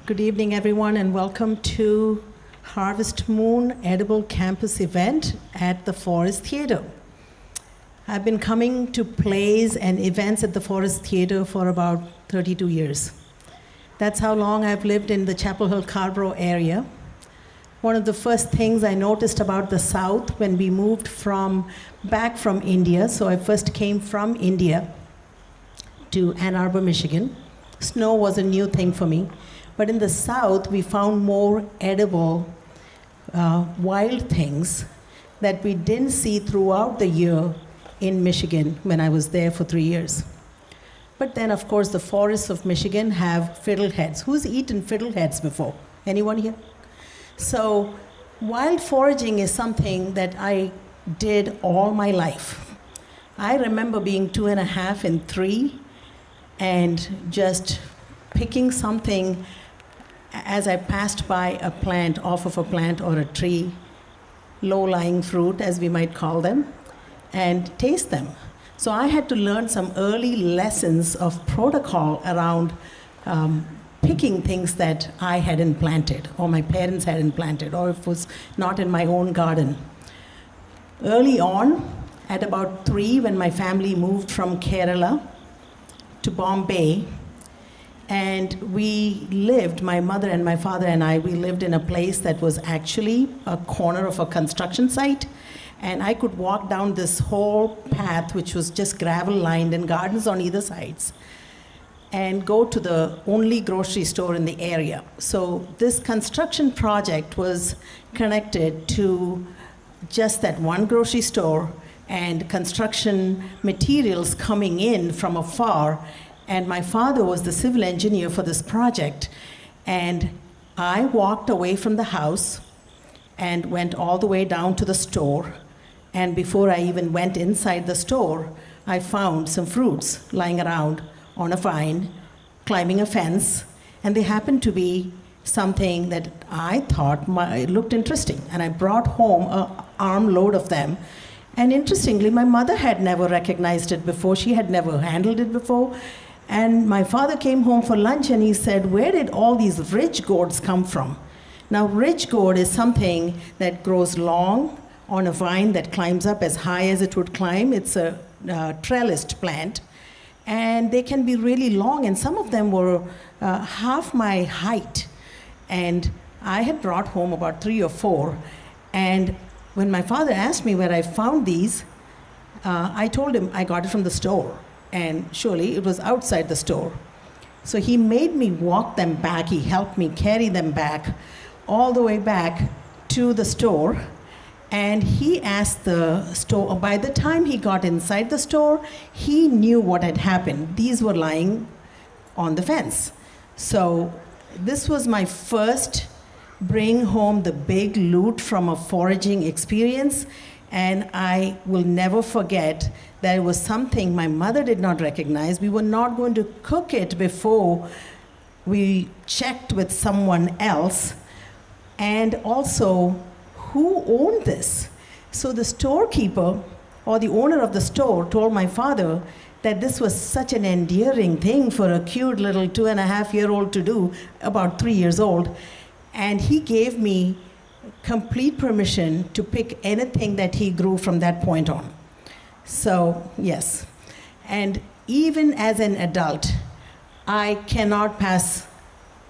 Good evening, everyone, and welcome to Harvest Moon Edible Campus event at the Forest Theatre. I've been coming to plays and events at the Forest Theatre for about 32 years. That's how long I've lived in the Chapel Hill Scarborough area. One of the first things I noticed about the South when we moved back from India, so I first came from India to Ann Arbor, Michigan. Snow was a new thing for me. But in the South, we found more edible wild things that we didn't see throughout the year in Michigan when I was there for 3 years. But then, of course, the forests of Michigan have fiddleheads. Who's eaten fiddleheads before? Anyone here? So wild foraging is something that I did all my life. I remember being 2.5 and 3 and just picking something as I passed by a plant, off of a plant or a tree, low-lying fruit, as we might call them, and taste them. So I had to learn some early lessons of protocol around picking things that I hadn't planted, or my parents hadn't planted, or if it was not in my own garden. Early on, at about 3, when my family moved from Kerala to Bombay, and we lived, my mother and my father and I, we lived in a place that was actually a corner of a construction site. And I could walk down this whole path, which was just gravel lined and gardens on either sides, and go to the only grocery store in the area. So this construction project was connected to just that one grocery store and construction materials coming in from afar. And my father was the civil engineer for this project. And I walked away from the house and went all the way down to the store. And before I even went inside the store, I found some fruits lying around on a vine, climbing a fence. And they happened to be something that I thought looked interesting. And I brought home an armload of them. And interestingly, my mother had never recognized it before. She had never handled it before. And my father came home for lunch and he said, "Where did all these ridge gourds come from?" Now, ridge gourd is something that grows long on a vine that climbs up as high as it would climb. It's a trellised plant. And they can be really long, and some of them were half my height. And I had brought home about 3 or 4. And when my father asked me where I found these, I told him I got it from the store. And surely it was outside the store. So he made me walk them back. He helped me carry them back, all the way back to the store. And he asked the store, by the time he got inside the store, he knew what had happened. These were lying on the fence. So this was my first bring home the big loot from a foraging experience. And I will never forget that it was something my mother did not recognize. We were not going to cook it before we checked with someone else. And also, who owned this? So the storekeeper or the owner of the store told my father that this was such an endearing thing for a cute little 2.5-year-old to do, about 3 years old. And he gave me complete permission to pick anything that he grew from that point on. So, yes. And even as an adult, I cannot pass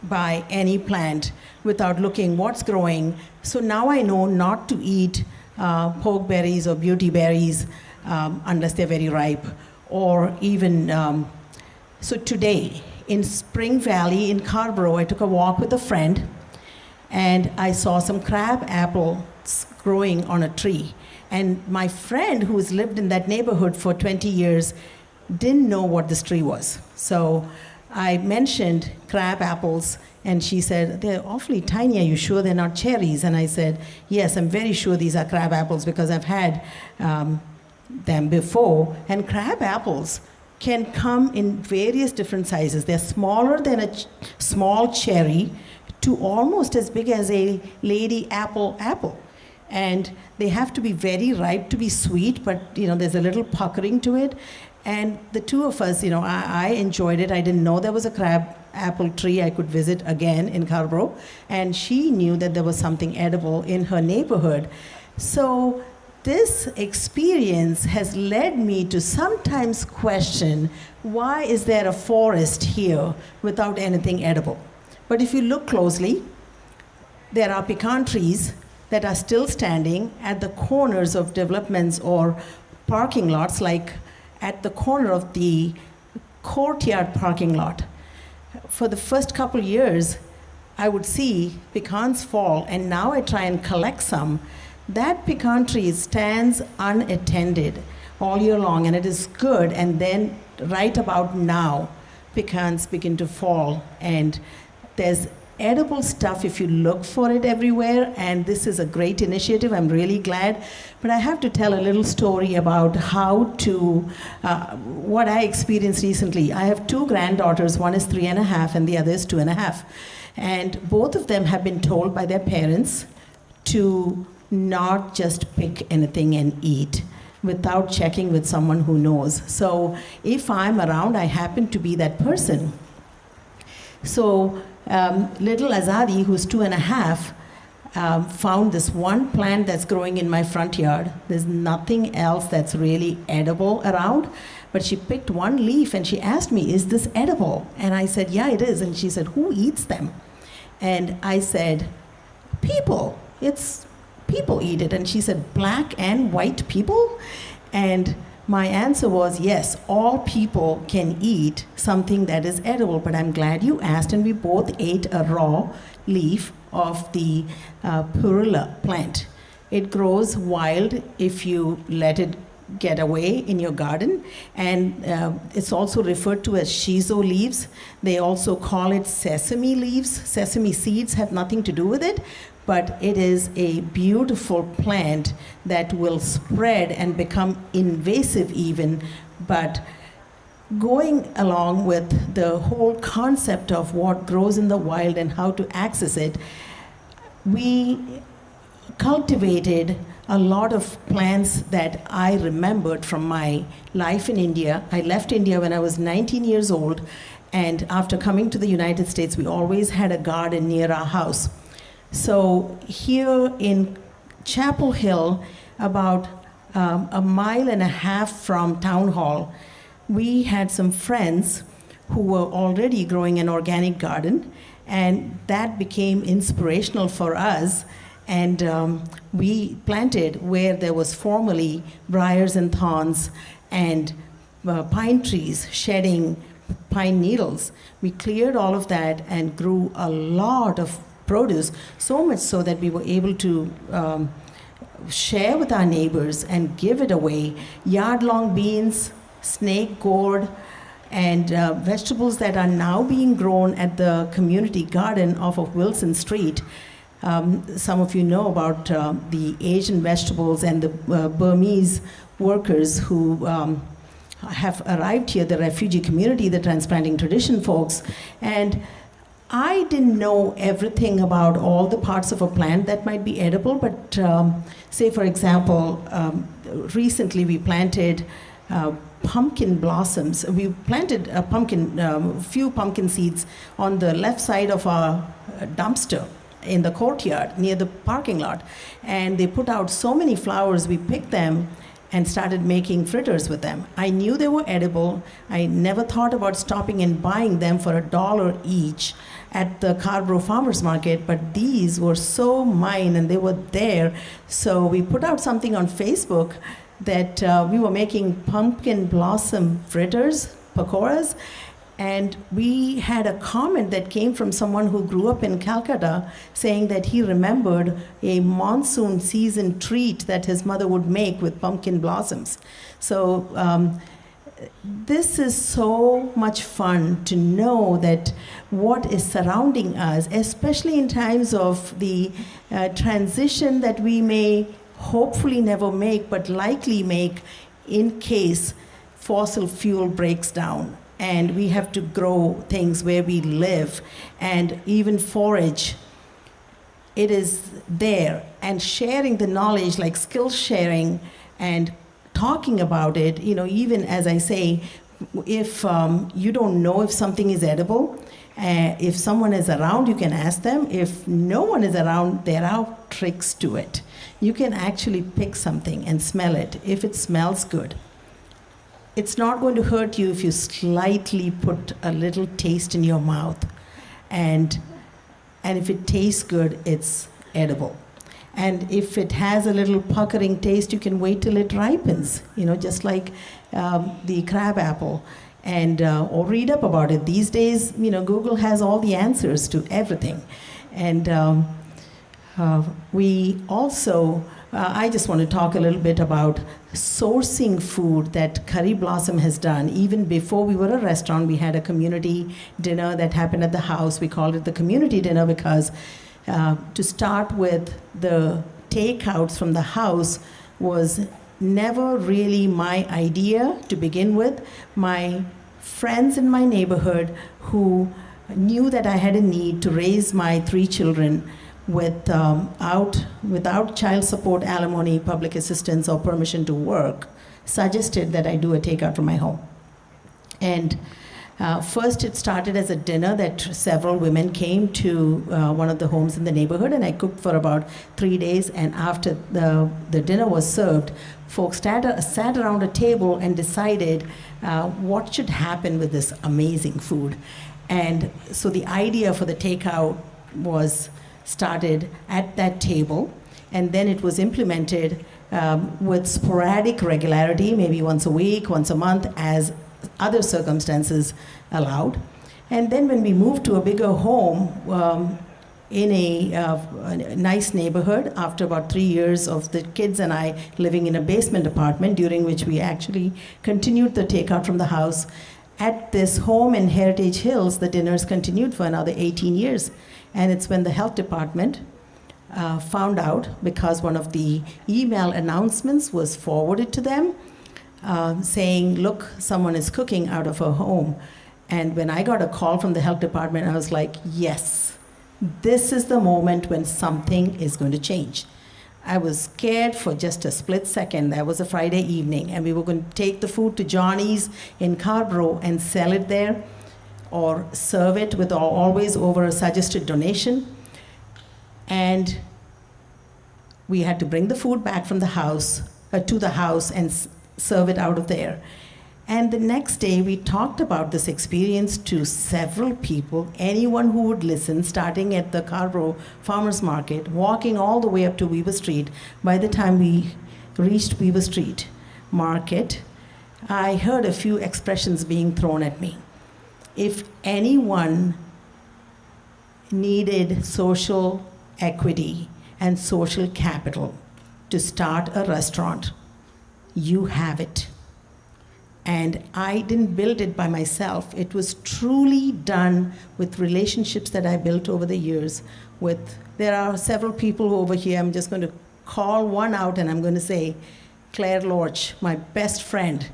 by any plant without looking what's growing. So now I know not to eat pokeberries or beauty berries unless they're very ripe, or even, so today in Spring Valley in Scarborough, I took a walk with a friend, and I saw some crab apples growing on a tree. And my friend, who has lived in that neighborhood for 20 years, didn't know what this tree was. So I mentioned crab apples, and she said, "They're awfully tiny. Are you sure they're not cherries?" And I said, "Yes, I'm very sure these are crab apples because I've had them before." And crab apples can come in various different sizes. They're smaller than a small cherry, to almost as big as a lady apple. And they have to be very ripe to be sweet, but there's a little puckering to it. And the two of us, I enjoyed it. I didn't know there was a crab apple tree I could visit again in Scarborough, and she knew that there was something edible in her neighborhood. So this experience has led me to sometimes question, why is there a forest here without anything edible? But if you look closely, there are pecan trees that are still standing at the corners of developments or parking lots, like at the corner of the courtyard parking lot. For the first couple years, I would see pecans fall, and now I try and collect some. That pecan tree stands unattended all year long, and it is good. And then right about now, pecans begin to fall, and there's edible stuff if you look for it everywhere, and this is a great initiative. I'm really glad. But I have to tell a little story about what I experienced recently. I have two granddaughters. One is 3.5 and the other is 2.5. And both of them have been told by their parents to not just pick anything and eat without checking with someone who knows. So if I'm around, I happen to be that person. So little Azadi, who's 2.5, found this one plant that's growing in my front yard. There's nothing else that's really edible around, but she picked one leaf and she asked me, is this edible? And I said, yeah, it is. And she said, who eats them? And I said, people. People eat it. And she said, black and white people? And my answer was, yes, all people can eat something that is edible, but I'm glad you asked, and we both ate a raw leaf of the purula plant. It grows wild if you let it get away in your garden, and it's also referred to as shiso leaves. They also call it sesame leaves. Sesame seeds have nothing to do with it, but it is a beautiful plant that will spread and become invasive even. But going along with the whole concept of what grows in the wild and how to access it, we cultivated a lot of plants that I remembered from my life in India. I left India when I was 19 years old, and after coming to the United States, we always had a garden near our house. So here in Chapel Hill, about 1.5 miles from Town Hall, we had some friends who were already growing an organic garden, and that became inspirational for us. And we planted where there was formerly briars and thorns and pine trees shedding pine needles. We cleared all of that and grew a lot of produce, so much so that we were able to share with our neighbors and give it away. Yard-long beans, snake gourd, and vegetables that are now being grown at the community garden off of Wilson Street. Some of you know about the Asian vegetables and the Burmese workers who have arrived here, the refugee community, the transplanting tradition folks. And I didn't know everything about all the parts of a plant that might be edible, but say, for example, recently we planted pumpkin blossoms. We planted a few pumpkin seeds on the left side of our dumpster in the courtyard near the parking lot. And they put out so many flowers, we picked them and started making fritters with them. I knew they were edible. I never thought about stopping and buying them for $1 each at the Scarborough Farmers Market, but these were so mine and they were there. So we put out something on Facebook that we were making pumpkin blossom fritters, pakoras, and we had a comment that came from someone who grew up in Calcutta saying that he remembered a monsoon season treat that his mother would make with pumpkin blossoms. So this is so much fun to know that what is surrounding us, especially in times of the transition that we may hopefully never make, but likely make in case fossil fuel breaks down. And we have to grow things where we live and even forage. it is there, and sharing the knowledge, like skill sharing and talking about it, even as I say, if you don't know if something is edible, if someone is around, you can ask them. If no one is around, there are tricks to it. You can actually pick something and smell it. If it smells good, it's not going to hurt you if you slightly put a little taste in your mouth. And if it tastes good, it's edible. And if it has a little puckering taste, you can wait till it ripens, just like the crab apple, and or read up about it. These days, Google has all the answers to everything. And we also, I just want to talk a little bit about sourcing food that Curry Blossom has done. Even before we were a restaurant, we had a community dinner that happened at the house. We called it the community dinner because to start with, the takeouts from the house was never really my idea to begin with. My friends in my neighborhood who knew that I had a need to raise my 3 children without child support, alimony, public assistance, or permission to work, suggested that I do a takeout from my home. And first, it started as a dinner that several women came to one of the homes in the neighborhood, and I cooked for about 3 days. And after the dinner was served, folks sat around a table and decided what should happen with this amazing food. And so the idea for the takeout was started at that table, and then it was implemented with sporadic regularity, maybe once a week, once a month, as other circumstances allowed. And then when we moved to a bigger home in a nice neighborhood, after about 3 years of the kids and I living in a basement apartment, during which we actually continued the takeout from the house, at this home in Heritage Hills, the dinners continued for another 18 years. And it's when the health department found out, because one of the email announcements was forwarded to them, saying, look, someone is cooking out of her home. And when I got a call from the health department, I was like, yes, this is the moment when something is going to change. I was scared for just a split second. That was a Friday evening, and we were going to take the food to Johnny's in Carborough and sell it there, or serve it with always over a suggested donation. And we had to bring the food back from the house, to the house, and serve it out of there. And the next day, we talked about this experience to several people, anyone who would listen, starting at the Carborough Farmers Market, walking all the way up to Weaver Street. By the time we reached Weaver Street Market, I heard a few expressions being thrown at me. If anyone needed social equity and social capital to start a restaurant, you have it. And I didn't build it by myself. It was truly done with relationships that I built over the years. There are several people over here. I'm just going to call one out, and I'm going to say, Claire Lorch, my best friend,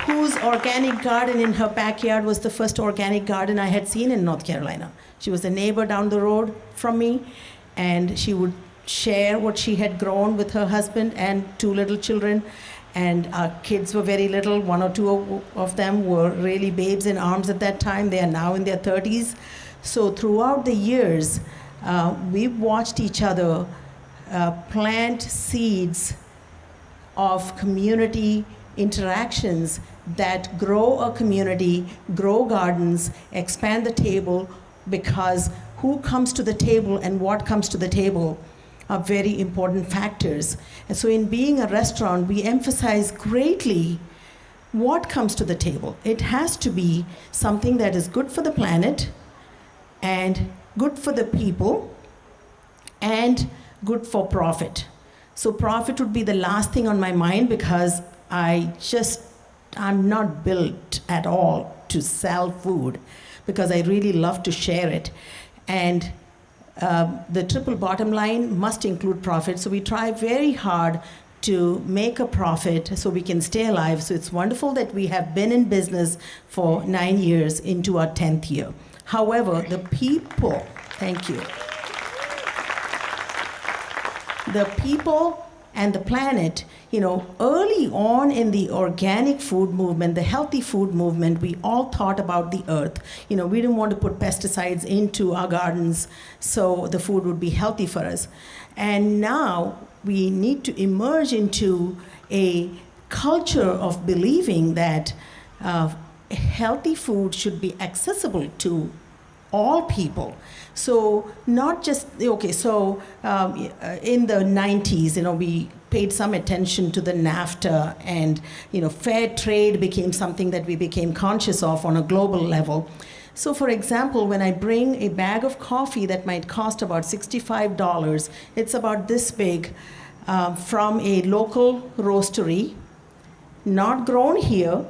whose organic garden in her backyard was the first organic garden I had seen in North Carolina. She was a neighbor down the road from me, and she would share what she had grown with her husband and 2 little children. And our kids were very little. 1 or 2 of them were really babes in arms at that time. They are now in their 30s. So throughout the years, we've watched each other plant seeds of community interactions that grow a community, grow gardens, expand the table, because who comes to the table and what comes to the table are very important factors. And so in being a restaurant, we emphasize greatly what comes to the table. It has to be something that is good for the planet, and good for the people, and good for profit. So profit would be the last thing on my mind, because I'm not built at all to sell food, because I really love to share it. And the triple bottom line must include profit. So we try very hard to make a profit so we can stay alive. So it's wonderful that we have been in business for 9 years into our 10th year. However, the people, thank you, the people and the planet, early on in the organic food movement, the healthy food movement, we all thought about the earth. We didn't want to put pesticides into our gardens so the food would be healthy for us. And now we need to emerge into a culture of believing that healthy food should be accessible to all people. So not just, in the 90s, we paid some attention to the NAFTA, and fair trade became something that we became conscious of on a global level. So for example, when I bring a bag of coffee that might cost about $65, it's about this big, from a local roastery, not grown here,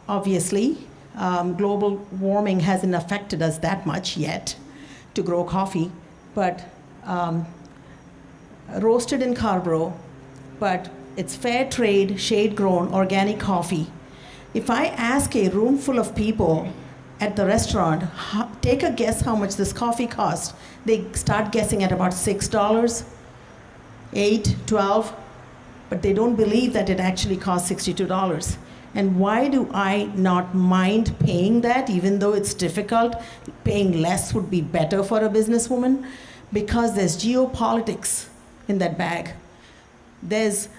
obviously. Global warming hasn't affected us that much yet to grow coffee, but roasted in Scarborough, but it's fair trade, shade grown, organic coffee. If I ask a room full of people at the restaurant, take a guess how much this coffee costs, they start guessing at about $6, $8, $12, but they don't believe that it actually costs $62. And why do I not mind paying that, even though it's difficult? Paying less would be better for a businesswoman, because there's geopolitics in that bag. There's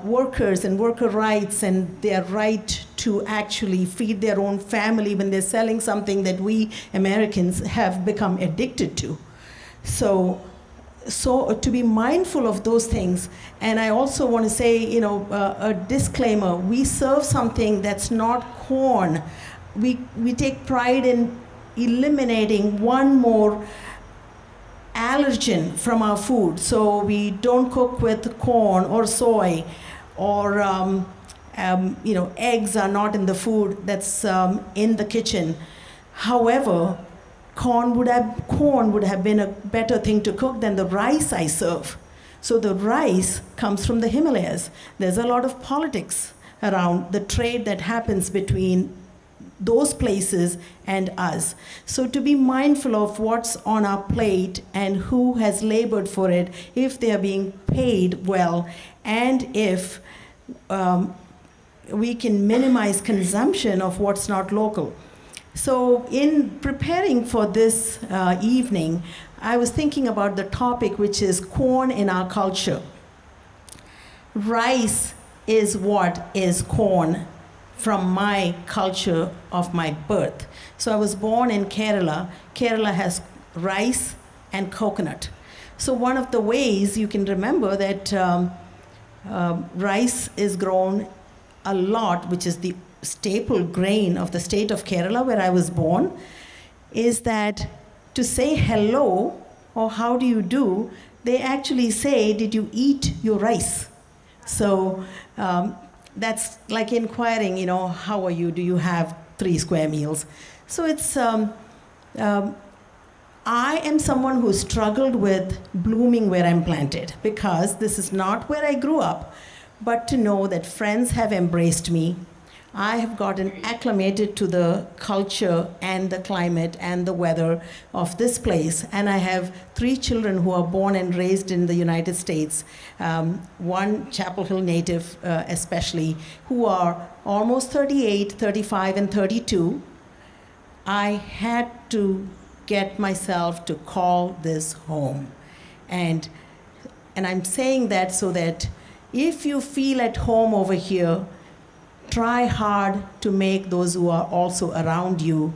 workers and worker rights and their right to actually feed their own family when they're selling something that we Americans have become addicted to. So to be mindful of those things. And I also want to say, a disclaimer, we serve something that's not corn. We take pride in eliminating one more allergen from our food. So we don't cook with corn or soy, or eggs are not in the food that's in the kitchen. However, corn would have been a better thing to cook than the rice I serve. So the rice comes from the Himalayas. There's a lot of politics around the trade that happens between those places and us. So to be mindful of what's on our plate and who has labored for it, if they are being paid well, and if we can minimize consumption of what's not local. So in preparing for this evening, I was thinking about the topic, which is corn in our culture. Rice is what is corn from my culture of my birth. So I was born in Kerala. Kerala has rice and coconut. So one of the ways you can remember that rice is grown a lot, which is the staple grain of the state of Kerala, where I was born, is that to say hello or how do you do, they actually say, did you eat your rice? So that's like inquiring, how are you? Do you have 3 square meals? So it's, I am someone who struggled with blooming where I'm planted, because this is not where I grew up, but to know that friends have embraced me. I have gotten acclimated to the culture and the climate and the weather of this place. And I have 3 children who are born and raised in the United States, one Chapel Hill native especially, who are almost 38, 35, and 32. I had to get myself to call this home. And I'm saying that so that if you feel at home over here, try hard to make those who are also around you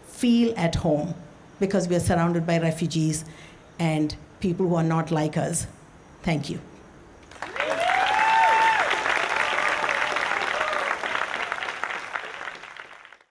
feel at home, because we are surrounded by refugees and people who are not like us. Thank you.